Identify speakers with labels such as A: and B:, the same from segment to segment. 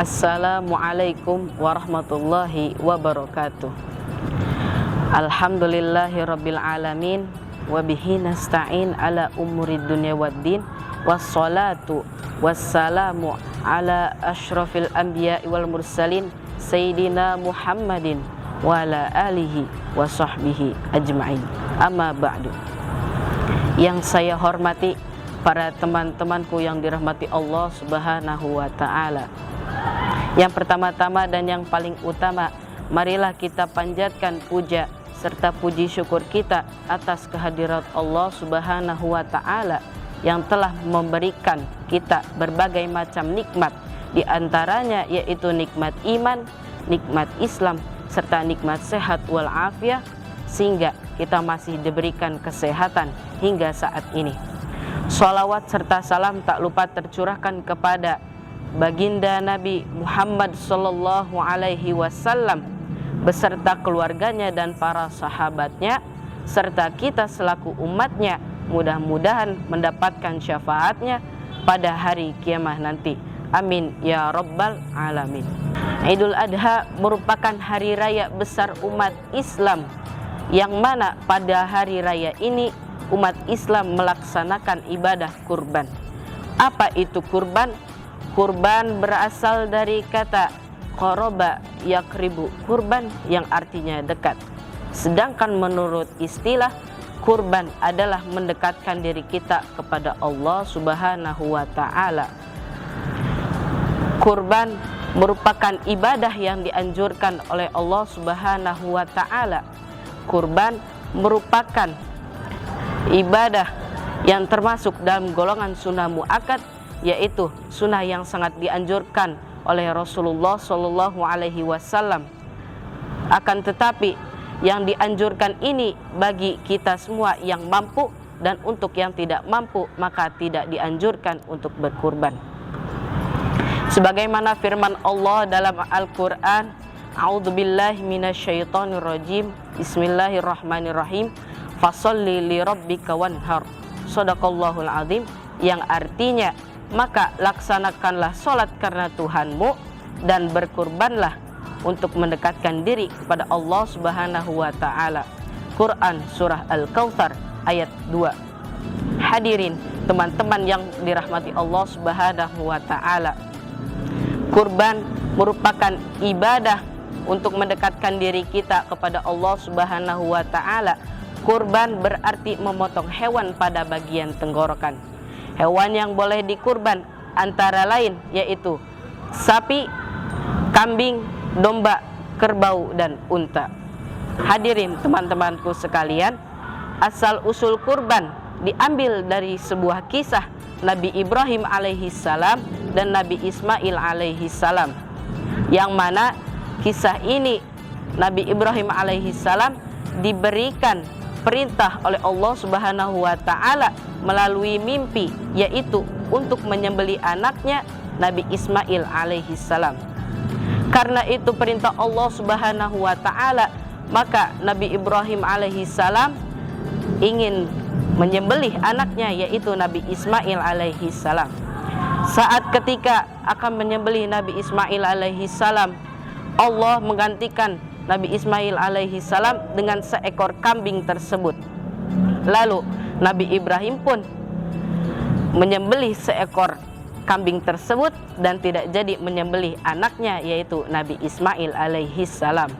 A: Assalamualaikum warahmatullahi wabarakatuh. Alhamdulillahi rabbil alamin, wabihi nasta'in ala umurid dunya waddin, wassalatu wassalamu ala ashrafil anbiya'i wal mursalin, Sayyidina Muhammadin wa ala alihi wa sahbihi ajma'in. Amma ba'du. Yang saya hormati para teman-temanku yang dirahmati Allah Subhanahu wa ta'ala. Yang pertama-tama dan yang paling utama, marilah kita panjatkan puja serta puji syukur kita atas kehadirat Allah Subhanahu wa ta'ala yang telah memberikan kita berbagai macam nikmat, di antaranya yaitu nikmat iman, nikmat Islam, serta nikmat sehat wal afiah, sehingga kita masih diberikan kesehatan hingga saat ini. Shalawat serta salam tak lupa tercurahkan kepada baginda Nabi Muhammad sallallahu alaihi wasallam beserta keluarganya dan para sahabatnya, serta kita selaku umatnya, mudah-mudahan mendapatkan syafaatnya pada hari kiamat nanti. Amin ya rabbal alamin. Idul Adha merupakan hari raya besar umat Islam, yang mana pada hari raya ini umat Islam melaksanakan ibadah kurban. Apa itu kurban? Kurban berasal dari kata qoroba yakribu, kurban yang artinya dekat. Sedangkan menurut istilah, kurban adalah mendekatkan diri kita kepada Allah Subhanahu wa ta'ala. Kurban merupakan ibadah yang dianjurkan oleh Allah Subhanahu wa ta'ala. Kurban merupakan ibadah yang termasuk dalam golongan sunnah muakkad, yaitu sunnah yang sangat dianjurkan oleh Rasulullah Shallallahu Alaihi Wasallam. Akan tetapi yang dianjurkan ini bagi kita semua yang mampu, dan untuk yang tidak mampu maka tidak dianjurkan untuk berkurban. Sebagaimana firman Allah dalam Al-Quran, A'udzubillahi minasyaitonirrajim, Bismillahirrahmanirrahim, Fasolli li rabbika wanhar, Sadaqallahul azim, yang artinya maka laksanakanlah sholat karena Tuhanmu dan berkurbanlah untuk mendekatkan diri kepada Allah Subhanahu wa ta'ala. Quran Surah Al-Kautsar ayat 2. Hadirin teman-teman yang dirahmati Allah Subhanahu wa ta'ala, kurban merupakan ibadah untuk mendekatkan diri kita kepada Allah Subhanahu wa ta'ala. Kurban berarti memotong hewan pada bagian tenggorokan. Hewan yang boleh dikurban antara lain yaitu sapi, kambing, domba, kerbau, dan unta. Hadirin teman-temanku sekalian, asal usul kurban diambil dari sebuah kisah Nabi Ibrahim alaihissalam dan Nabi Ismail alaihissalam, yang mana kisah ini Nabi Ibrahim alaihissalam diberikan perintah oleh Allah Subhanahu wa ta'ala melalui mimpi, yaitu untuk menyembelih anaknya Nabi Ismail alaihissalam. Karena itu perintah Allah Subhanahu wa ta'ala, maka Nabi Ibrahim alaihissalam ingin menyembelih anaknya, yaitu Nabi Ismail alaihissalam. Saat ketika akan menyembelih Nabi Ismail alaihissalam, Allah menggantikan Nabi Ismail alaihissalam dengan seekor kambing tersebut. Lalu Nabi Ibrahim pun menyembelih seekor kambing tersebut dan tidak jadi menyembelih anaknya, yaitu Nabi Ismail alaihissalam.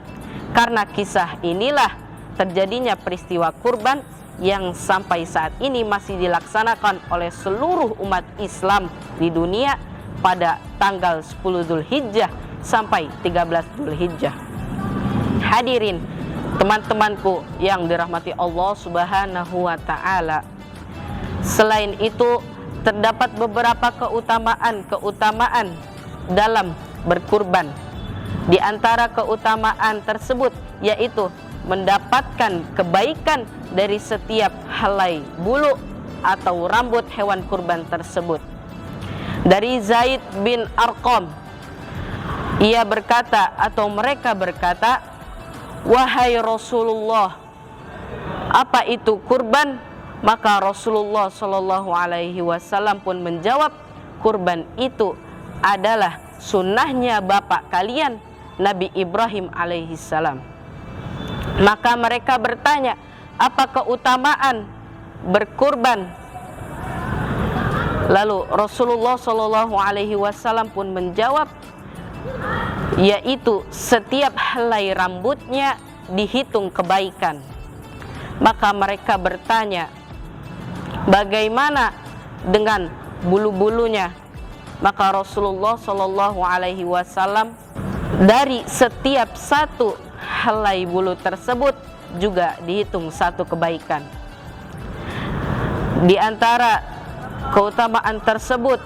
A: Karena kisah inilah terjadinya peristiwa kurban yang sampai saat ini masih dilaksanakan oleh seluruh umat Islam di dunia pada tanggal 10 Dzulhijjah sampai 13 Dzulhijjah. Hadirin teman-temanku yang dirahmati Allah Subhanahu wa ta'ala, selain itu terdapat beberapa keutamaan dalam berkurban. Di antara keutamaan tersebut yaitu mendapatkan kebaikan dari setiap helai bulu atau rambut hewan kurban tersebut. Dari Zaid bin Arqam, ia berkata atau mereka berkata, "Wahai Rasulullah, apa itu kurban?" Maka Rasulullah Shallallahu Alaihi Wasallam pun menjawab, kurban itu adalah sunnahnya bapak kalian Nabi Ibrahim alaihissalam. Maka mereka bertanya, apa keutamaan berkurban? Lalu Rasulullah Shallallahu Alaihi Wasallam pun menjawab, yaitu setiap helai rambutnya dihitung kebaikan. Maka mereka bertanya, bagaimana dengan bulu-bulunya? Maka Rasulullah Shallallahu Alaihi Wasallam, dari setiap satu helai bulu tersebut juga dihitung satu kebaikan. Di antara keutamaan tersebut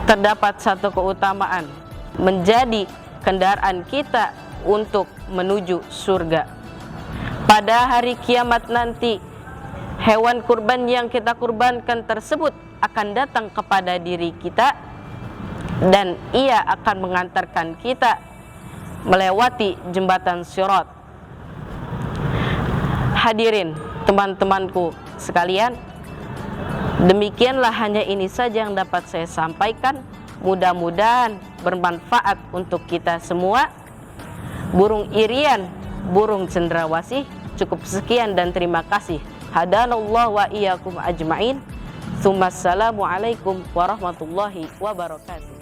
A: terdapat satu keutamaan, menjadi kendaraan kita untuk menuju surga. Pada hari kiamat nanti, hewan kurban yang kita kurbankan tersebut akan datang kepada diri kita dan ia akan mengantarkan kita melewati jembatan Sirat. Hadirin teman-temanku sekalian, demikianlah, hanya ini saja yang dapat saya sampaikan. Mudah-mudahan bermanfaat untuk kita semua. Burung irian, burung cendrawasih. Cukup sekian dan terima kasih. Hadanallah wa iyyakum ajma'in. Assalamualaikum warahmatullahi wabarakatuh.